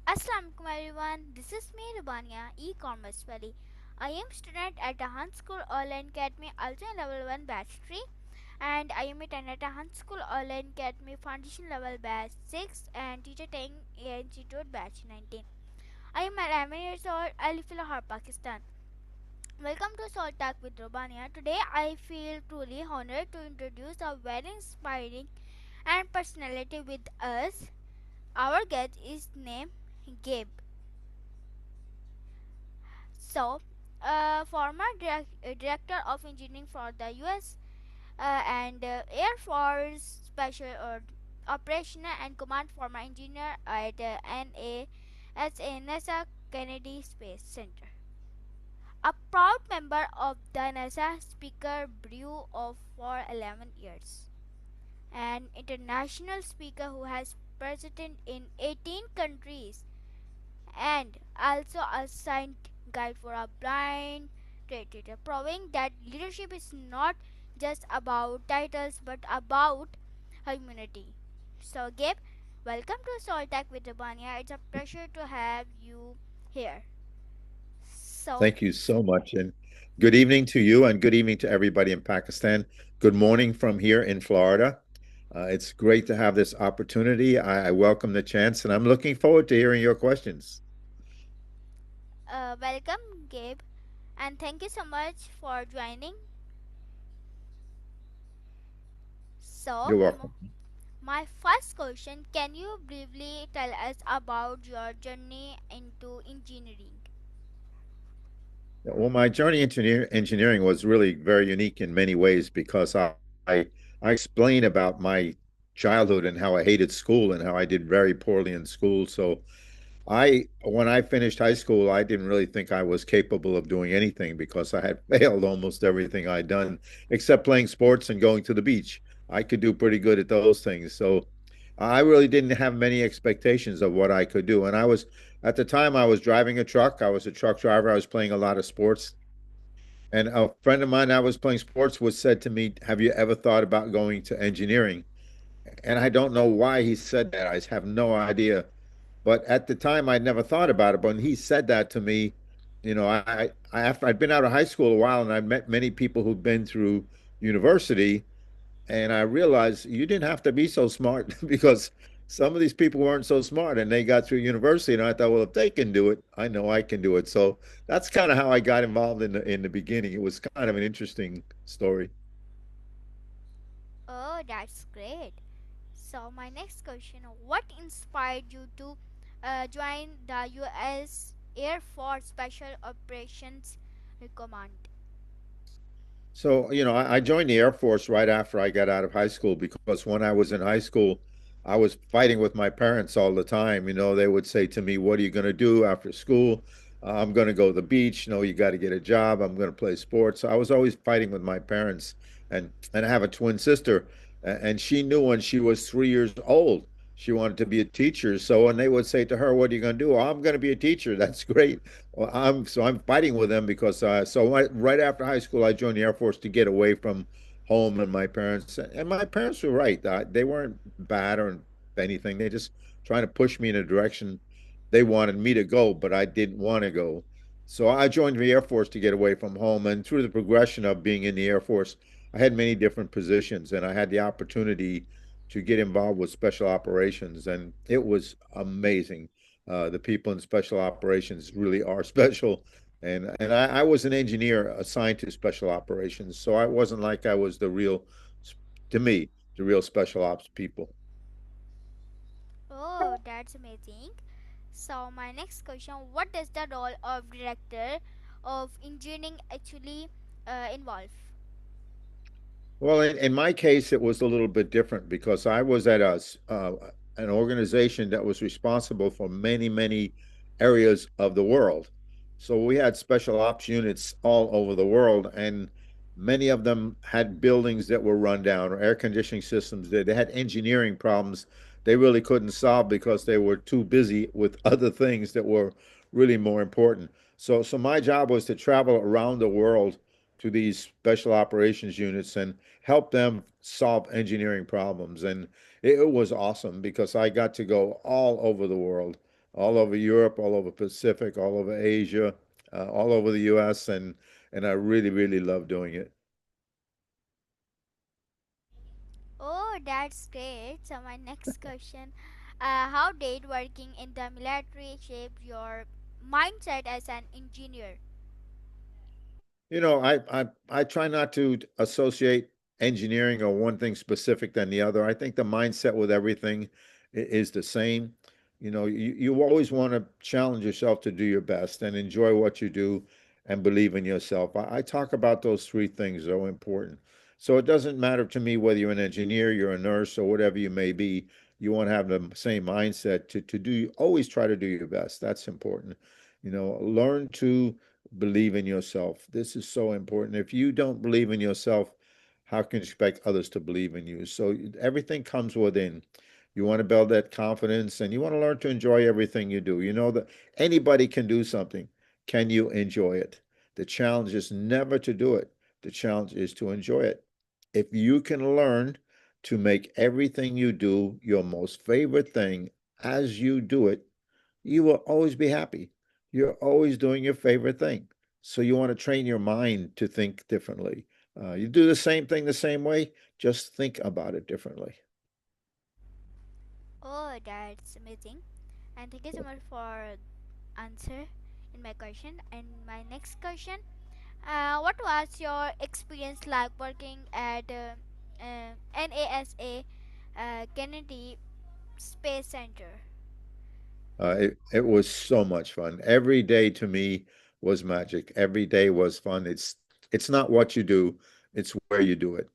Assalamualaikum everyone. This is me Rubania, E-commerceWali. I am student at the Hunt School Online Academy, also in level 1 batch 3, and I am at the Hunt School Online Academy Foundation level batch 6 and teacher training institute batch 19. I am 11 years old. I live in Lahore, Pakistan. Welcome to Soul Talk with Rubania. Today I feel truly honored to introduce a very inspiring and personality with us. Our guest is named Gabe. So, former director of engineering for the U.S. And Air Force Special Operational and Command former engineer at NASA Kennedy Space Center. A proud member of the NASA Speaker Bureau of for 11 years. An international speaker who has presented in 18 countries and also a signed guide for a blind triathlete, proving that leadership is not just about titles but about humanity. So, Gabe, welcome to Soul Tech with Rubania. It's a pleasure to have you here. So, Thank you so much. And good evening to you, and good evening to everybody in Pakistan. Good morning from here in Florida. It's great to have this opportunity. I welcome the chance, and I'm looking forward to hearing your questions. welcome, Gabe, and thank you so much for joining. So, You're welcome. my first question, can you briefly tell us about your journey into engineering? Well, my journey into engineering was really very unique in many ways because I explain about my childhood and how I hated school and how I did very poorly in school. So when I finished high school, I didn't really think I was capable of doing anything because I had failed almost everything I'd done except playing sports and going to the beach. I could do pretty good at those things. So I really didn't have many expectations of what I could do. And at the time, I was driving a truck. I was a truck driver. I was playing a lot of sports. And a friend of mine I was playing sports with said to me, "Have you ever thought about going to engineering?" And I don't know why he said that. I have no idea. But at the time, I'd never thought about it. But when he said that to me, after I'd been out of high school a while, and I met many people who'd been through university, and I realized you didn't have to be so smart because some of these people weren't so smart, and they got through university. And I thought, well, if they can do it, I know I can do it. So that's kind of how I got involved in the beginning. It was kind of an interesting story. Oh, that's great. So, my next question, what inspired you to join the US Air Force Special Operations Command? So, I joined the Air Force right after I got out of high school because when I was in high school, I was fighting with my parents all the time. They would say to me, "What are you going to do after school?" "I'm going to go to the beach." "No, you got to get a job." "I'm going to play sports." So I was always fighting with my parents. And I have a twin sister, and she knew when she was 3 years old, she wanted to be a teacher. So when they would say to her, "What are you going to do?" "Oh, I'm going to be a teacher." "That's great." Well, I'm fighting with them because right after high school I joined the Air Force to get away from home and my parents. And my parents were right. They weren't bad or anything. They just trying to push me in a direction they wanted me to go, but I didn't want to go. So I joined the Air Force to get away from home. And through the progression of being in the Air Force, I had many different positions, and I had the opportunity to get involved with special operations, and it was amazing. The people in special operations really are special. And I was an engineer assigned to special operations, so I wasn't like I was to me, the real special ops people. Oh, that's amazing. So, my next question, what does the role of director of engineering actually involve? Well, in my case, it was a little bit different because I was at an organization that was responsible for many, many areas of the world. So we had special ops units all over the world, and many of them had buildings that were run down or air conditioning systems. They had engineering problems they really couldn't solve because they were too busy with other things that were really more important. So my job was to travel around the world to these special operations units and help them solve engineering problems. And it was awesome because I got to go all over the world. all over Europe, all over Pacific, all over Asia, all over the US, and I really, really love doing it. Oh, that's great. So my next question, how did working in the military shape your mindset as an engineer? You know, I try not to associate engineering or one thing specific than the other. I think the mindset with everything is the same. You know, you always want to challenge yourself to do your best and enjoy what you do and believe in yourself. I talk about those three things, though, important. So it doesn't matter to me whether you're an engineer, you're a nurse, or whatever you may be. You want to have the same mindset to do, always try to do your best. That's important. You know, learn to believe in yourself. This is so important. If you don't believe in yourself, how can you expect others to believe in you? So everything comes within. You want to build that confidence and you want to learn to enjoy everything you do. You know that anybody can do something. Can you enjoy it? The challenge is never to do it. The challenge is to enjoy it. If you can learn to make everything you do your most favorite thing as you do it, you will always be happy. You're always doing your favorite thing. So you want to train your mind to think differently. You do the same thing the same way, just think about it differently. Oh, that's amazing. And thank you so much for answer in my question. And my next question, what was your experience like working at NASA Kennedy Space Center? It was so much fun. Every day to me was magic. Every day was fun. It's not what you do, it's where you do it.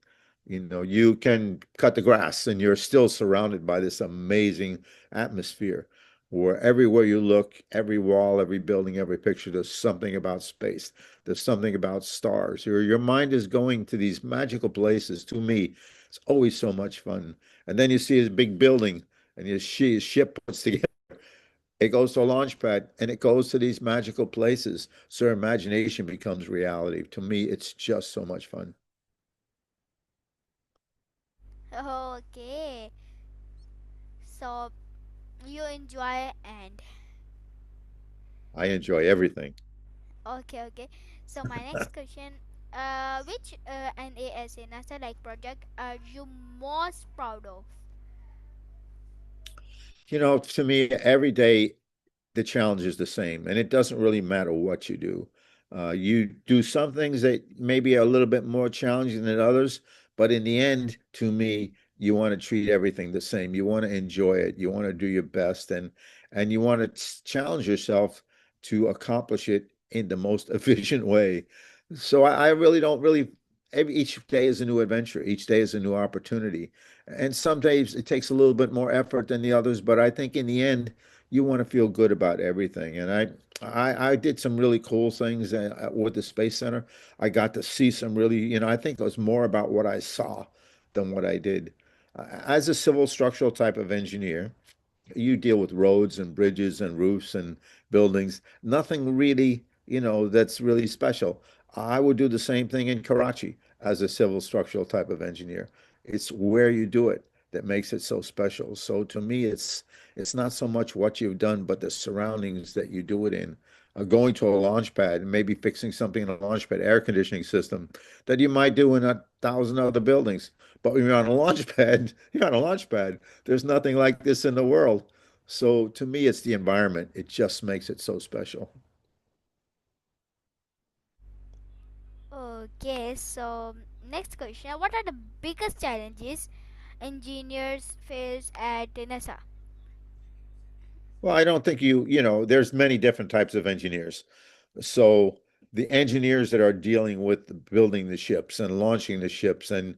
You know, you can cut the grass and you're still surrounded by this amazing atmosphere where everywhere you look, every wall, every building, every picture, there's something about space. There's something about stars. Your mind is going to these magical places. To me, it's always so much fun. And then you see this big building and you see his ship puts together. It goes to a launch pad and it goes to these magical places. So imagination becomes reality. To me, it's just so much fun. Okay, so you enjoy and I enjoy everything. okay. So my next question, which NASA like project are you most proud of? You know, to me, every day the challenge is the same, and it doesn't really matter what you do. You do some things that maybe are a little bit more challenging than others, but in the end, to me, you want to treat everything the same. You want to enjoy it. You want to do your best, and you want to challenge yourself to accomplish it in the most efficient way. So I really don't really. Each day is a new adventure. Each day is a new opportunity, and some days it takes a little bit more effort than the others. But I think in the end you want to feel good about everything. And I did some really cool things with the Space Center. I got to see some really, I think it was more about what I saw than what I did. As a civil structural type of engineer, you deal with roads and bridges and roofs and buildings. Nothing really, that's really special. I would do the same thing in Karachi as a civil structural type of engineer. It's where you do it that makes it so special. So to me, it's not so much what you've done, but the surroundings that you do it in. Going to a launch pad and maybe fixing something in a launch pad air conditioning system that you might do in 1,000 other buildings. But when you're on a launch pad, you're on a launch pad. There's nothing like this in the world. So to me, it's the environment. It just makes it so special. Okay, so next question, what are the biggest challenges engineers face at NASA? Well, I don't think there's many different types of engineers. So the engineers that are dealing with building the ships and launching the ships and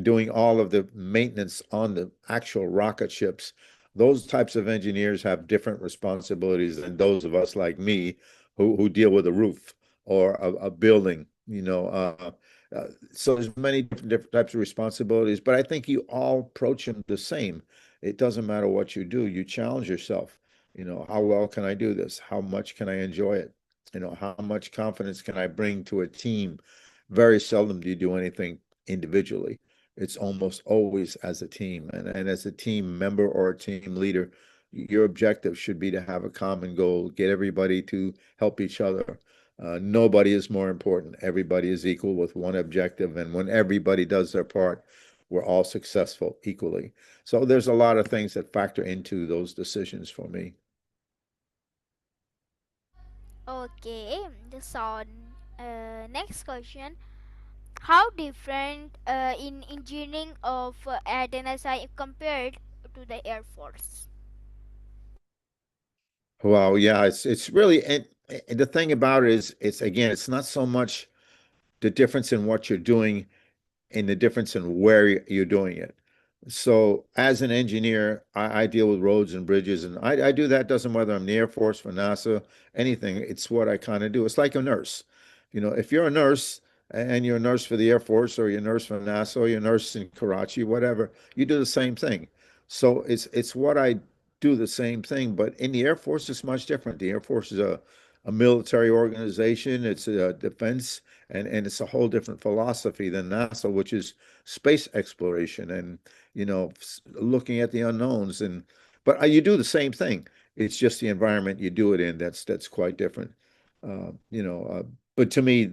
doing all of the maintenance on the actual rocket ships, those types of engineers have different responsibilities than those of us like me who deal with a roof or a building. So there's many different types of responsibilities, but I think you all approach them the same. It doesn't matter what you do, you challenge yourself. How well can I do this? How much can I enjoy it? How much confidence can I bring to a team? Very seldom do you do anything individually. It's almost always as a team. And as a team member or a team leader, your objective should be to have a common goal, get everybody to help each other. Nobody is more important. Everybody is equal with one objective, and when everybody does their part, we're all successful equally. So there's a lot of things that factor into those decisions for me. Okay, so next question. How different in engineering of at NSI compared to the Air Force? Well, yeah, it's really and the thing about it is it's again, it's not so much the difference in what you're doing and the difference in where you're doing it. So, as an engineer, I deal with roads and bridges, and I do that. Doesn't matter I'm in the Air Force, for NASA, anything. It's what I kind of do. It's like a nurse. If you're a nurse and you're a nurse for the Air Force, or you're a nurse for NASA, or you're a nurse in Karachi, whatever, you do the same thing. So it's what I do the same thing, but in the Air Force, it's much different. The Air Force is a military organization. It's a defense and it's a whole different philosophy than NASA, which is space exploration and looking at the unknowns. But you do the same thing. It's just the environment you do it in that's quite different. Uh, you know, uh, but to me,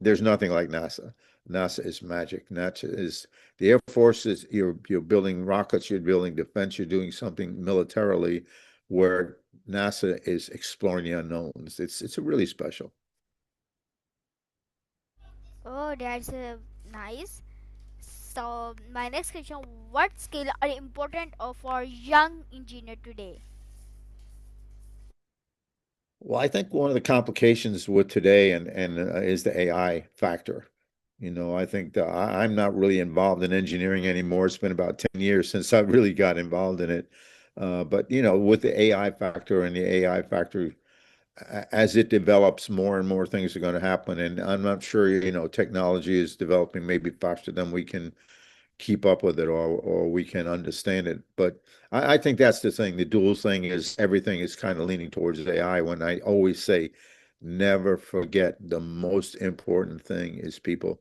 there's nothing like NASA. NASA is magic. NASA is the Air Force is you're building rockets, you're building defense, you're doing something militarily, where NASA is exploring the unknowns. It's really special. Oh, that's nice. So my next question: what skills are important for young engineer today? Well, I think one of the complications with today and is the AI factor. I think that I'm not really involved in engineering anymore. It's been about 10 years since I really got involved in it. But with the AI factor and the AI factor, as it develops, more and more things are going to happen. And I'm not sure, technology is developing maybe faster than we can keep up with it or we can understand it. But I think that's the thing. The dual thing is everything is kind of leaning towards AI when I always say never forget the most important thing is people.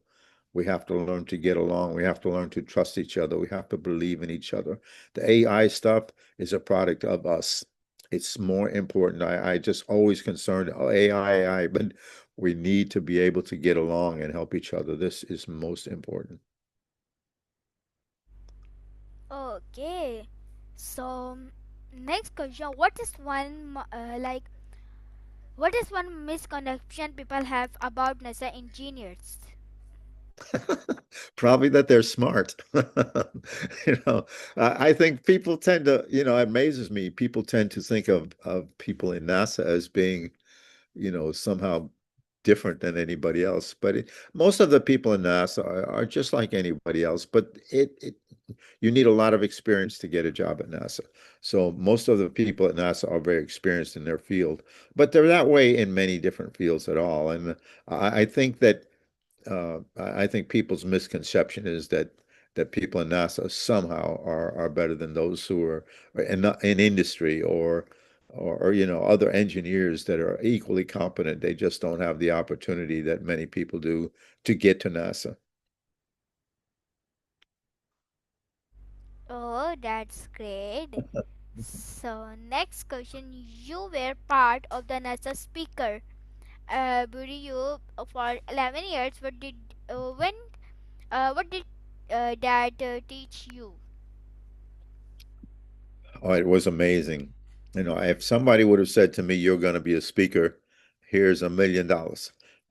We have to learn to get along. We have to learn to trust each other. We have to believe in each other. The AI stuff is a product of us. It's more important. I just always concerned, oh, AI, but we need to be able to get along and help each other. This is most important. Okay, so next question: what is what is one misconception people have about NASA engineers? Probably that they're smart. I think people tend to, it amazes me. People tend to think of people in NASA as being, somehow different than anybody else. But most of the people in NASA are just like anybody else. But you need a lot of experience to get a job at NASA. So most of the people at NASA are very experienced in their field, but they're that way in many different fields at all. And I think that I think people's misconception is that people in NASA somehow are better than those who are in industry or other engineers that are equally competent. They just don't have the opportunity that many people do to get to NASA. Oh, that's great. So next question: you were part of the NASA speaker bureau for 11 years. What did that teach you? Oh, it was amazing. If somebody would have said to me, "You're going to be a speaker, here's $1 million,"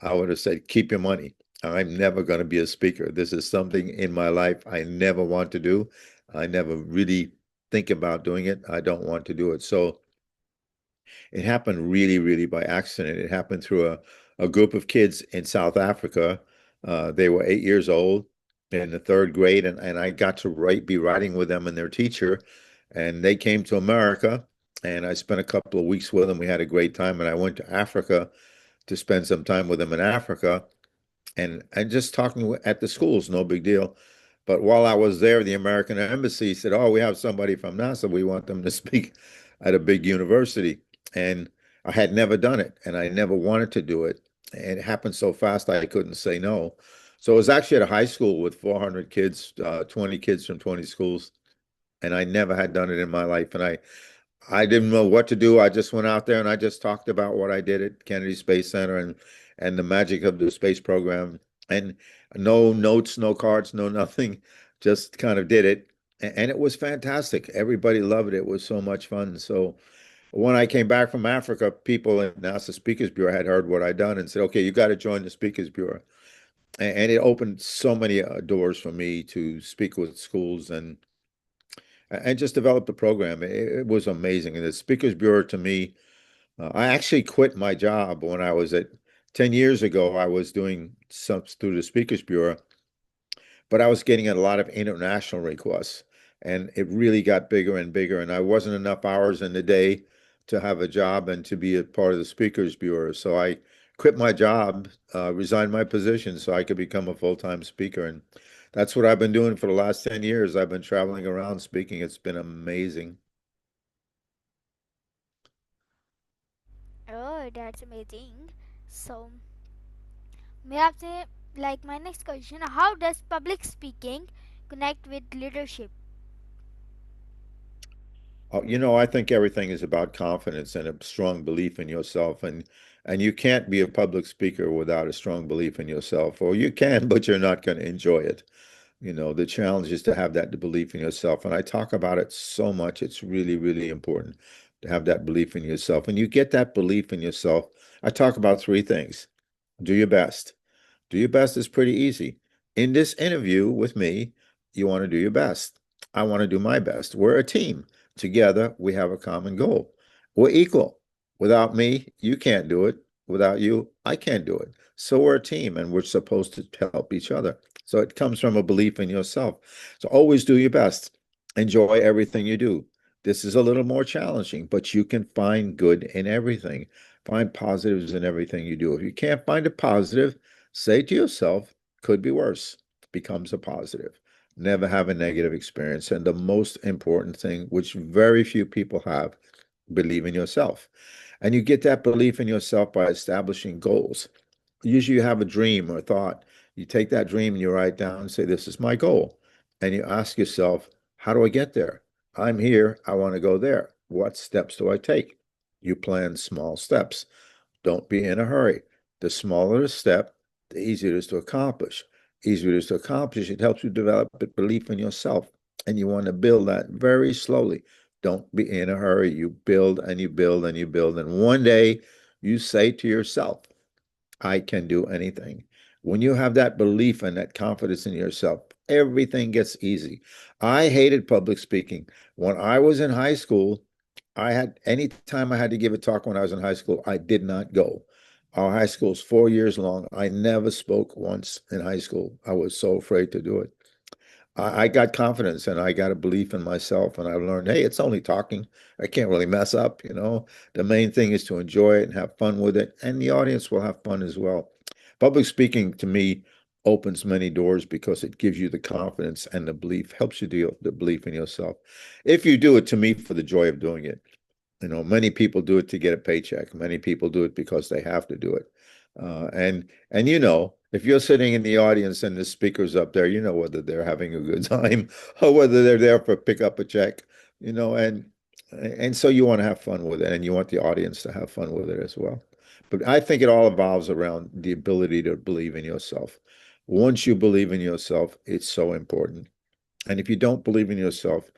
I would have said, "Keep your money. I'm never going to be a speaker. This is something in my life I never want to do. I never really think about doing it. I don't want to do it." So it happened really, really by accident. It happened through a group of kids in South Africa. They were 8 years old in the third grade, and I got to be writing with them and their teacher. And they came to America, and I spent a couple of weeks with them. We had a great time, and I went to Africa to spend some time with them in Africa and just talking at the schools, no big deal. But while I was there, the American embassy said, "Oh, we have somebody from NASA. We want them to speak at a big university." And I had never done it, and I never wanted to do it. And it happened so fast I couldn't say no. So it was actually at a high school with 400 kids, 20 kids from 20 schools, and I never had done it in my life. And I didn't know what to do. I just went out there and I just talked about what I did at Kennedy Space Center and the magic of the space program. And no notes, no cards, no nothing. Just kind of did it. And it was fantastic. Everybody loved it. It was so much fun. So when I came back from Africa, people in NASA Speakers Bureau had heard what I'd done and said, "Okay, you got to join the Speakers Bureau." And it opened so many doors for me to speak with schools and just develop the program. It was amazing. And the Speakers Bureau to me, I actually quit my job when I was at 10 years ago. I was doing some through the Speakers Bureau, but I was getting a lot of international requests, and it really got bigger and bigger. And I wasn't enough hours in the day to have a job and to be a part of the Speakers Bureau. So I quit my job, resigned my position so I could become a full-time speaker. And that's what I've been doing for the last 10 years. I've been traveling around speaking. It's been amazing. Oh, that's amazing. So, may I say, like my next question, how does public speaking connect with leadership? I think everything is about confidence and a strong belief in yourself, and you can't be a public speaker without a strong belief in yourself, or you can, but you're not going to enjoy it. The challenge is to have that belief in yourself, and I talk about it so much. It's really, really important to have that belief in yourself, and you get that belief in yourself. I talk about three things. Do your best. Do your best is pretty easy. In this interview with me, you want to do your best. I want to do my best. We're a team. Together, we have a common goal. We're equal. Without me, you can't do it. Without you, I can't do it. So we're a team and we're supposed to help each other. So it comes from a belief in yourself. So always do your best. Enjoy everything you do. This is a little more challenging, but you can find good in everything. Find positives in everything you do. If you can't find a positive, say to yourself, could be worse, becomes a positive. Never have a negative experience. And the most important thing, which very few people have, believe in yourself. And you get that belief in yourself by establishing goals. Usually you have a dream or thought. You take that dream and you write down and say, this is my goal. And you ask yourself, how do I get there? I'm here. I want to go there. What steps do I take? You plan small steps. Don't be in a hurry. The smaller the step, the easier it is to accomplish. Easier it is to accomplish, it helps you develop a belief in yourself. And you want to build that very slowly. Don't be in a hurry. You build and you build and you build. And one day you say to yourself, I can do anything. When you have that belief and that confidence in yourself, everything gets easy. I hated public speaking. When I was in high school, I had any time I had to give a talk when I was in high school, I did not go. Our high school is 4 years long. I never spoke once in high school. I was so afraid to do it. I got confidence and I got a belief in myself, and I learned, hey, it's only talking. I can't really mess up. The main thing is to enjoy it and have fun with it, and the audience will have fun as well. Public speaking to me opens many doors because it gives you the confidence and the belief, helps you deal the belief in yourself. If you do it to me for the joy of doing it. Many people do it to get a paycheck. Many people do it because they have to do it. And if you're sitting in the audience and the speaker's up there, you know whether they're having a good time or whether they're there for pick up a check, and so you want to have fun with it, and you want the audience to have fun with it as well. But I think it all evolves around the ability to believe in yourself. Once you believe in yourself, it's so important. And if you don't believe in yourself,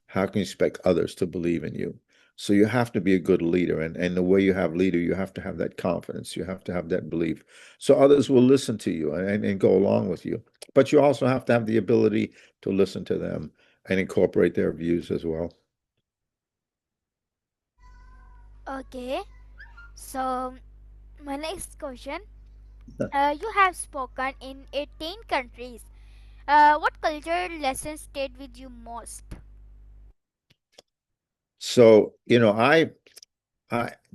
how can you expect others to believe in you? So you have to be a good leader. And the way you have leader, you have to have that confidence. You have to have that belief. So others will listen to you and go along with you. But you also have to have the ability to listen to them and incorporate their views as well. Okay, so my next question, you have spoken in 18 countries. What cultural lessons stayed with you most? So,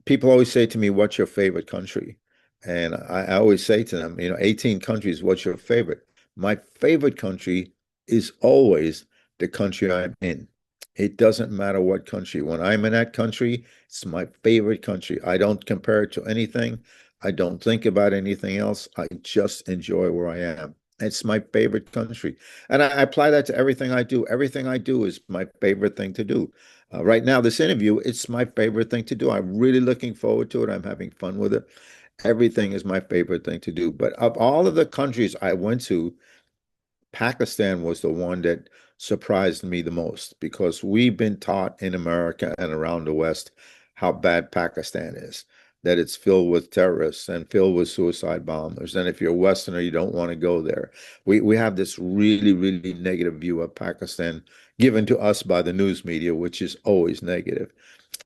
people always say to me, what's your favorite country? And I always say to them, 18 countries, what's your favorite? My favorite country is always the country I'm in. It doesn't matter what country. When I'm in that country, it's my favorite country. I don't compare it to anything. I don't think about anything else. I just enjoy where I am. It's my favorite country. And I apply that to everything I do. Everything I do is my favorite thing to do. Right now, this interview, it's my favorite thing to do. I'm really looking forward to it. I'm having fun with it. Everything is my favorite thing to do. But of all of the countries I went to, Pakistan was the one that surprised me the most because we've been taught in America and around the West how bad Pakistan is, that it's filled with terrorists and filled with suicide bombers. And if you're a Westerner, you don't want to go there. We have this really, really negative view of Pakistan given to us by the news media, which is always negative.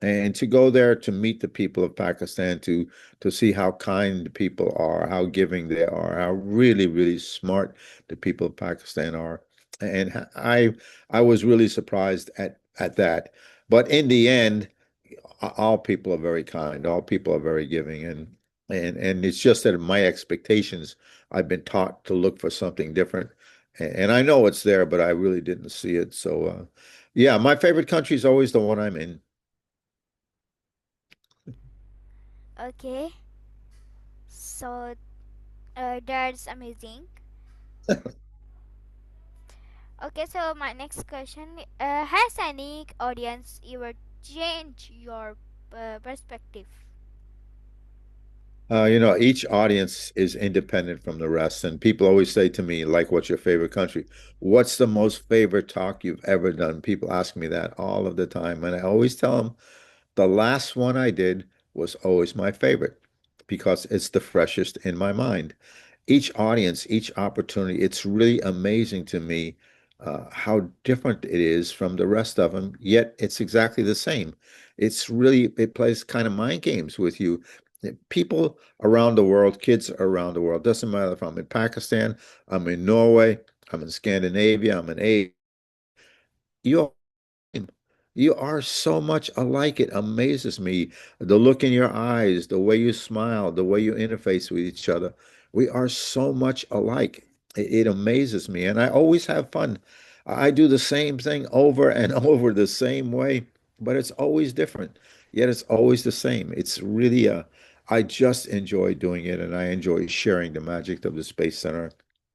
And to go there to meet the people of Pakistan, to see how kind the people are, how giving they are, how really, really smart the people of Pakistan are. And I was really surprised at that. But in the end, all people are very kind, all people are very giving, and it's just that my expectations, I've been taught to look for something different. And I know it's there, but I really didn't see it. So yeah, my favorite country is always the one I'm in. Okay, so that's amazing. Okay, so my next question, has any audience ever changed your perspective? Each audience is independent from the rest, and people always say to me, like, what's your favorite country? What's the most favorite talk you've ever done? People ask me that all of the time, and I always tell them the last one I did was always my favorite because it's the freshest in my mind. Each audience, each opportunity, it's really amazing to me how different it is from the rest of them, yet it's exactly the same. It plays kind of mind games with you. People around the world, kids around the world, doesn't matter if I'm in Pakistan, I'm in Norway, I'm in Scandinavia, I'm in Asia. You you are so much alike. It amazes me. The look in your eyes, the way you smile, the way you interface with each other. We are so much alike. It amazes me. And I always have fun. I do the same thing over and over the same way, but it's always different. Yet it's always the same. It's really I just enjoy doing it and I enjoy sharing the magic of the Space Center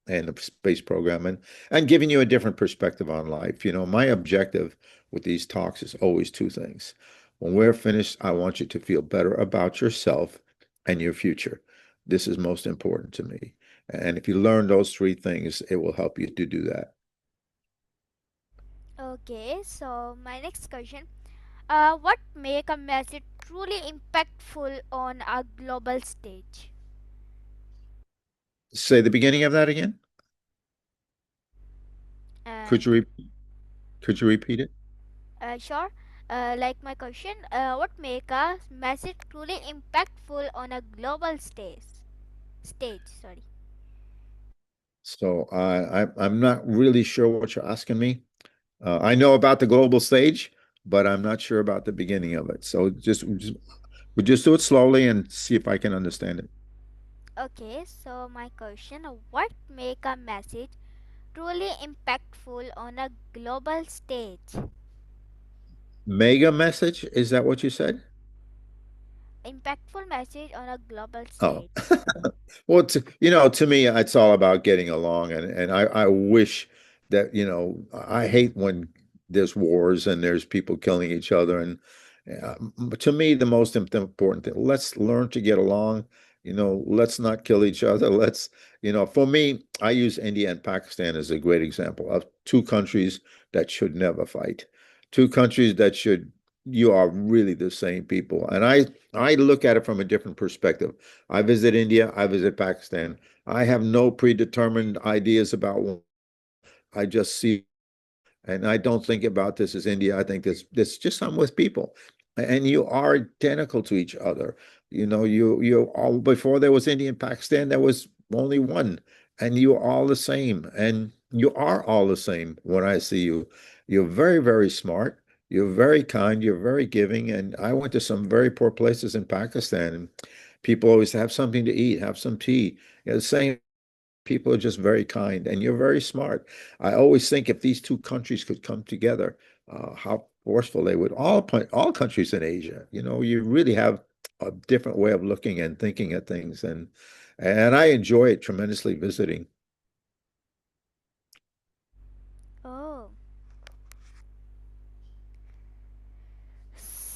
and the space program and giving you a different perspective on life. My objective with these talks is always two things. When we're finished, I want you to feel better about yourself and your future. This is most important to me. And if you learn those three things, it will help you to do that. Okay, so my next question, what make a message truly impactful on a global stage? Say the beginning of that again. Could you And re could you repeat it? sure, like my question, what make a message truly impactful on a global stage, sorry. So I'm not really sure what you're asking me. I know about the global stage, but I'm not sure about the beginning of it. So we'll just do it slowly and see if I can understand it. Okay, so my question, what make a message truly impactful on a global stage? Mega message, is that what you said? Impactful message on a global Oh, stage. well, to me, it's all about getting along, and I wish that, I hate when there's wars and there's people killing each other, and to me, the most important thing, let's learn to get along. Let's not kill each other. For me, I use India and Pakistan as a great example of two countries that should never fight, two countries that should. You are really the same people, and I look at it from a different perspective. I visit India, I visit Pakistan. I have no predetermined ideas about one. I just see, and I don't think about this as India. I think this just I'm with people, and you are identical to each other. You all before there was India and Pakistan, there was only one, and you are all the same, and you are all the same when I see you. You're very, very smart. You're very kind. You're very giving. And I went to some very poor places in Pakistan, and people always have something to eat, have some tea. The same people are just very kind, and you're very smart. I always think if these two countries could come together, how forceful they would. All countries in Asia, you really have a different way of looking and thinking at things, and I enjoy it tremendously visiting. Oh,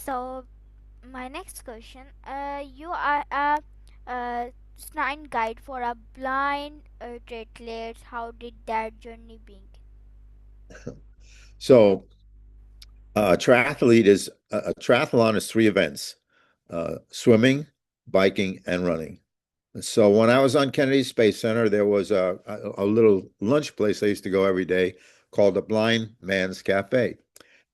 So my next question, you are a sign guide for a blind triathlete. How did that journey begin? So, a triathlete is a triathlon is three events: swimming, biking, and running. So when I was on Kennedy Space Center, there was a little lunch place I used to go every day called the Blind Man's Cafe.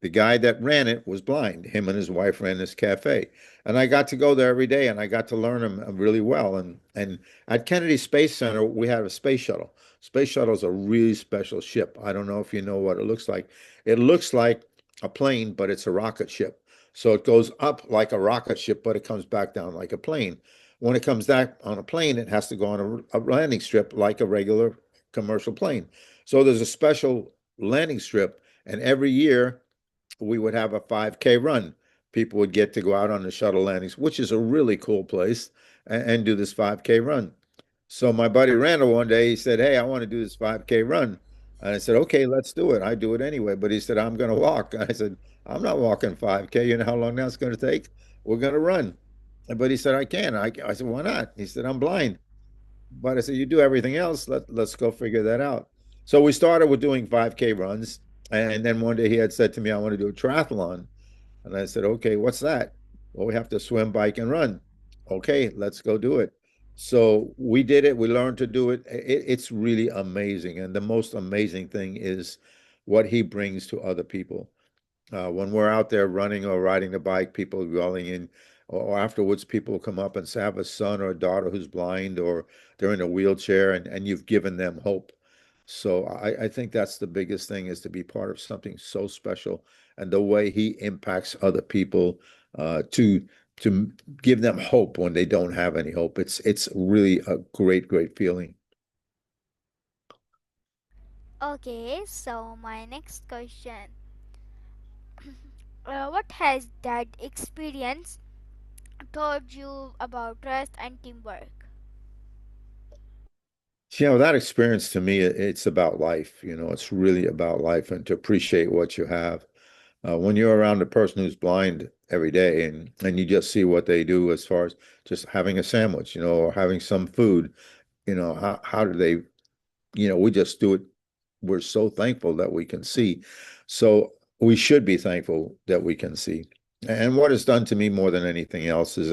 The guy that ran it was blind. Him and his wife ran this cafe. And I got to go there every day and I got to learn him really well. And at Kennedy Space Center, we have a space shuttle. Space shuttle is a really special ship. I don't know if you know what it looks like. It looks like a plane, but it's a rocket ship. So it goes up like a rocket ship, but it comes back down like a plane. When it comes back on a plane, it has to go on a landing strip like a regular commercial plane. So there's a special landing strip, and every year we would have a 5K run. People would get to go out on the shuttle landings, which is a really cool place, and do this 5K run. So my buddy Randall one day, he said, "Hey, I want to do this 5K run." And I said, "Okay, let's do it." I do it anyway. But he said, "I'm going to walk." I said, "I'm not walking 5K. You know how long that's going to take? We're going to run." But he said, "I can." I said, "Why not?" He said, "I'm blind." But I said, "You do everything else. Let's go figure that out." So we started with doing 5K runs. And then one day he had said to me, "I want to do a triathlon." And I said, "Okay, what's that?" "Well, we have to swim, bike, and run." "Okay, let's go do it." So we did it. We learned to do it. It's really amazing. And the most amazing thing is what he brings to other people. When we're out there running or riding the bike, people yelling in, or afterwards, people come up and say, "I have a son or a daughter who's blind, or they're in a wheelchair," and you've given them hope. So I think that's the biggest thing is to be part of something so special, and the way he impacts other people to give them hope when they don't have any hope. It's really a great feeling. Okay, so my next question, what has that experience taught you about trust and teamwork? That experience to me, it's about life. It's really about life and to appreciate what you have. When you're around a person who's blind every day and you just see what they do as far as just having a sandwich, or having some food, how do they, we just do it. We're so thankful that we can see. So we should be thankful that we can see. And what it's done to me more than anything else is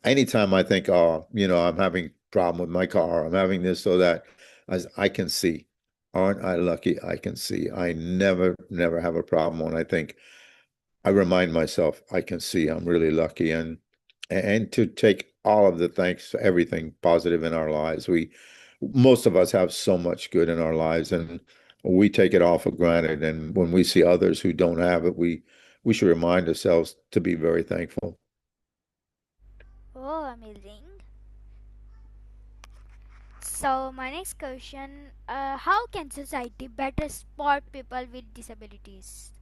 anytime I think, oh, I'm having a problem with my car, I'm having this or that, as I can see. Aren't I lucky I can see? I never have a problem when I think I remind myself I can see I'm really lucky and to take all of the thanks for everything positive in our lives. Most of us have so much good in our lives and we take it all for granted. And when we see others who don't have it, we should remind ourselves to be very thankful. Oh, amazing. So my next question, how can society better support people with disabilities?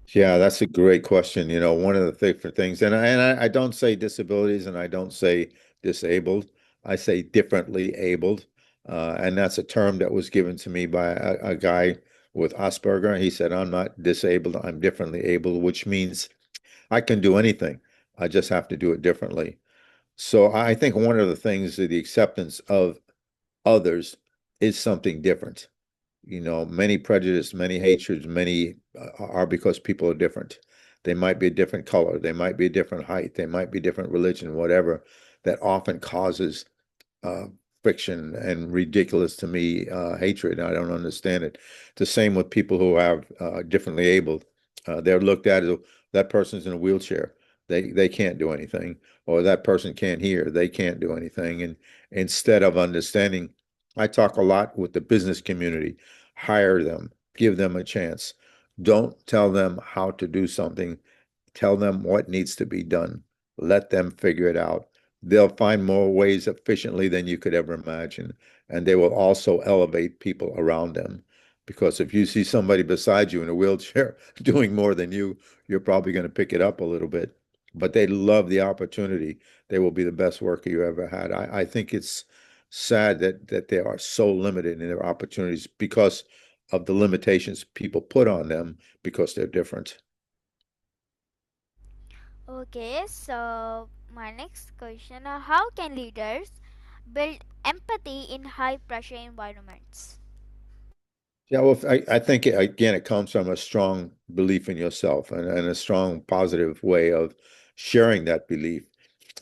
Yeah, that's a great question. One of the for things, and I don't say disabilities and I don't say disabled. I say differently abled. And that's a term that was given to me by a guy with Asperger. He said, "I'm not disabled, I'm differently able," which means I can do anything. I just have to do it differently. So I think one of the things is the acceptance of others is something different. Many prejudice, many hatreds, many are because people are different. They might be a different color, they might be a different height, they might be different religion, whatever, that often causes uh, friction and ridiculous to me hatred. I don't understand it. The same with people who are differently abled. They're looked at as that person's in a wheelchair. They can't do anything, or that person can't hear. They can't do anything. And instead of understanding, I talk a lot with the business community. Hire them, give them a chance. Don't tell them how to do something. Tell them what needs to be done. Let them figure it out. They'll find more ways efficiently than you could ever imagine. And they will also elevate people around them. Because if you see somebody beside you in a wheelchair doing more than you, you're probably going to pick it up a little bit. But they love the opportunity. They will be the best worker you ever had. I think it's sad that they are so limited in their opportunities because of the limitations people put on them because they're different. Okay, so my next question, how can leaders build empathy in high pressure environments? Yeah, well, I think again, it comes from a strong belief in yourself and a strong positive way of sharing that belief.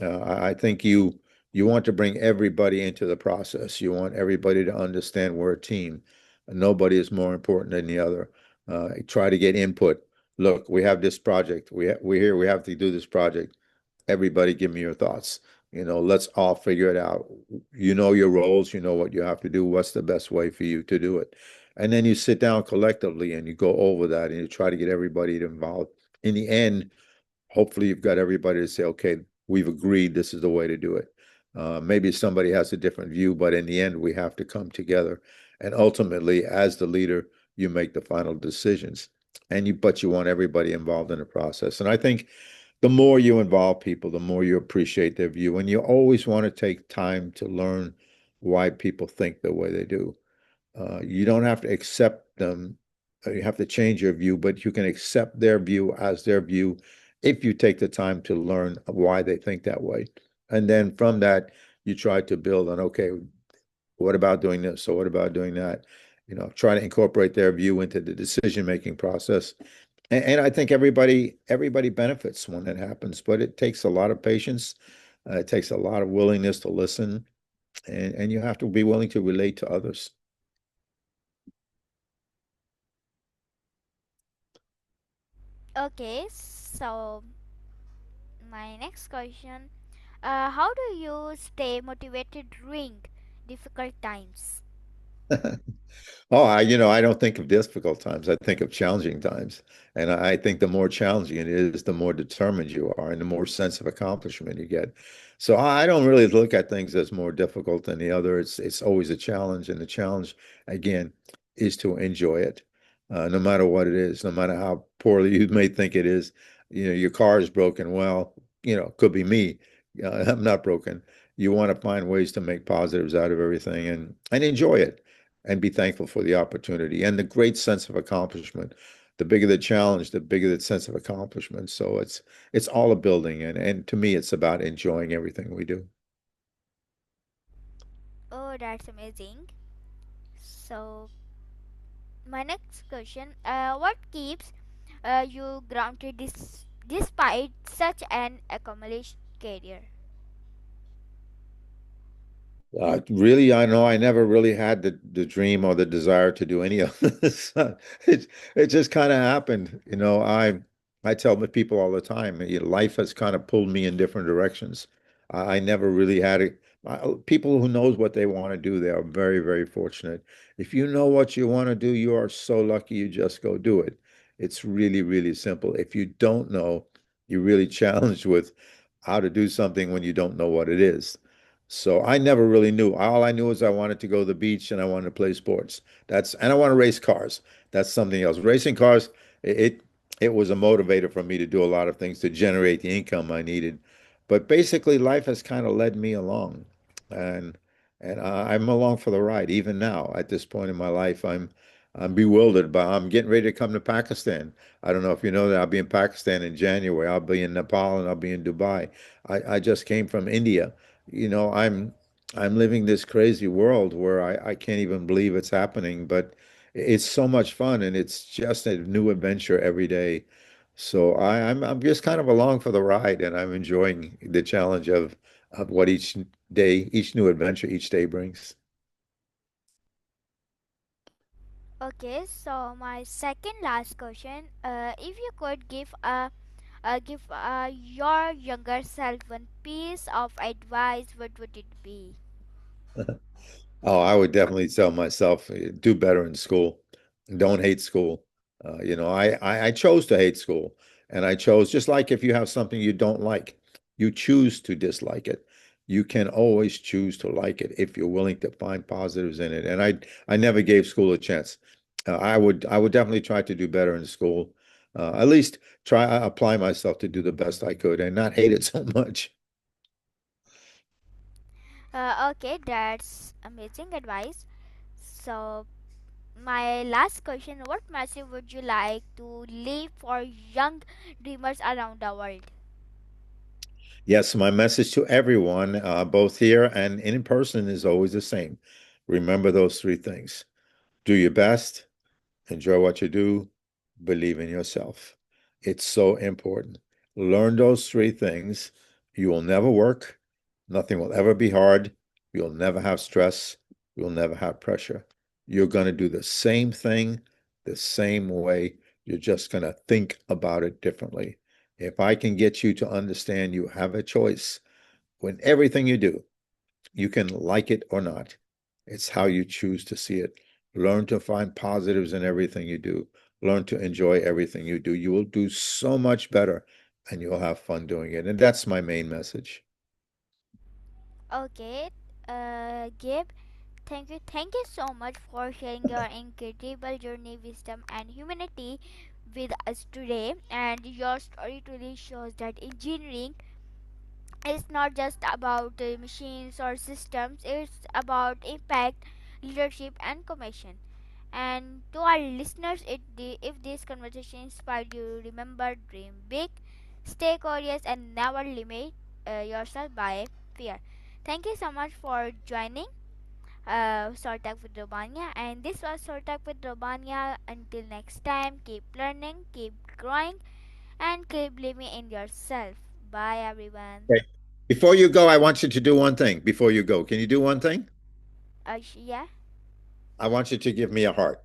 I think you want to bring everybody into the process. You want everybody to understand we're a team. Nobody is more important than the other. Try to get input. Look, we have this project. We're here. We have to do this project. Everybody, give me your thoughts. Let's all figure it out. You know your roles. You know what you have to do. What's the best way for you to do it? And then you sit down collectively and you go over that and you try to get everybody involved. In the end, hopefully you've got everybody to say, okay, we've agreed this is the way to do it. Maybe somebody has a different view, but in the end, we have to come together. And ultimately, as the leader, you make the final decisions. But you want everybody involved in the process. And I think the more you involve people, the more you appreciate their view. And you always want to take time to learn why people think the way they do. You don't have to accept them. You have to change your view, but you can accept their view as their view if you take the time to learn why they think that way. And then from that, you try to build on, okay, what about doing this? So what about doing that? Try to incorporate their view into the decision-making process. And I think everybody benefits when that happens, but it takes a lot of patience. It takes a lot of willingness to listen, and you have to be willing to relate to others. Okay, so my next question, how do you stay motivated during difficult times? Oh, I don't think of difficult times. I think of challenging times. And I think the more challenging it is, the more determined you are and the more sense of accomplishment you get. So I don't really look at things as more difficult than the other. It's always a challenge. And the challenge, again, is to enjoy it, no matter what it is, no matter how poorly you may think it is. Your car is broken. Well, could be me. I'm not broken. You want to find ways to make positives out of everything and enjoy it and be thankful for the opportunity and the great sense of accomplishment. The bigger the challenge, the bigger the sense of accomplishment. So it's all a building, and to me, it's about enjoying everything we do. Oh, that's amazing. So, my next question, what keeps you grounded despite such an accomplished career? Really, I know I never really had the dream or the desire to do any of this. It just kind of happened. I tell the people all the time, life has kind of pulled me in different directions. I never really had it. People who knows what they want to do, they are very, very fortunate. If you know what you want to do, you are so lucky you just go do it. It's really, really simple. If you don't know, you're really challenged with how to do something when you don't know what it is. So I never really knew. All I knew is I wanted to go to the beach and I wanted to play sports. And I want to race cars. That's something else. Racing cars, it it was a motivator for me to do a lot of things to generate the income I needed. But basically, life has kind of led me along, and I'm along for the ride. Even now, at this point in my life, I'm bewildered. But I'm getting ready to come to Pakistan. I don't know if you know that I'll be in Pakistan in January. I'll be in Nepal and I'll be in Dubai. I just came from India. I'm living this crazy world where I can't even believe it's happening, but it's so much fun and it's just a new adventure every day. So I'm just kind of along for the ride and I'm enjoying the challenge of what each day, each new adventure each day brings. Okay, so my second last question, if you could give your younger self one piece of advice, what would it be? Oh, I would definitely tell myself, do better in school. Don't hate school. I chose to hate school, and I chose just like if you have something you don't like, you choose to dislike it. You can always choose to like it if you're willing to find positives in it. And I never gave school a chance. I would definitely try to do better in school. At least try apply myself to do the best I could and not hate it so much. Okay, that's amazing advice. So, my last question, what message would you like to leave for young dreamers around the world? Yes, my message to everyone, both here and in person, is always the same. Remember those three things. Do your best, enjoy what you do, believe in yourself. It's so important. Learn those three things. You will never work. Nothing will ever be hard. You'll never have stress. You'll never have pressure. You're going to do the same thing the same way. You're just going to think about it differently. If I can get you to understand you have a choice when everything you do, you can like it or not. It's how you choose to see it. Learn to find positives in everything you do. Learn to enjoy everything you do. You will do so much better and you'll have fun doing it. And that's my main message. Okay, Gabe, thank you so much for sharing your incredible journey, wisdom, and humanity with us today. And your story truly shows that engineering is not just about machines or systems, it's about impact, leadership, and commission. And to our listeners, if this conversation inspired you, remember, dream big, stay curious, and never limit yourself by fear. Thank you so much for joining Sortak with Rubania. And this was Sortak with Rubania. Until next time, keep learning, keep growing, and keep believing in yourself. Bye, everyone. Okay. Before you go, I want you to do one thing. Before you go, can you do one thing? Yeah. I want you to give me a heart.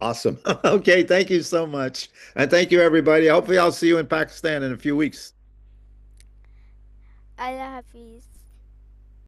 Awesome. Okay, thank you so much. And thank you, everybody. Hopefully, I'll see you in Pakistan in a few weeks. Allah Hafiz.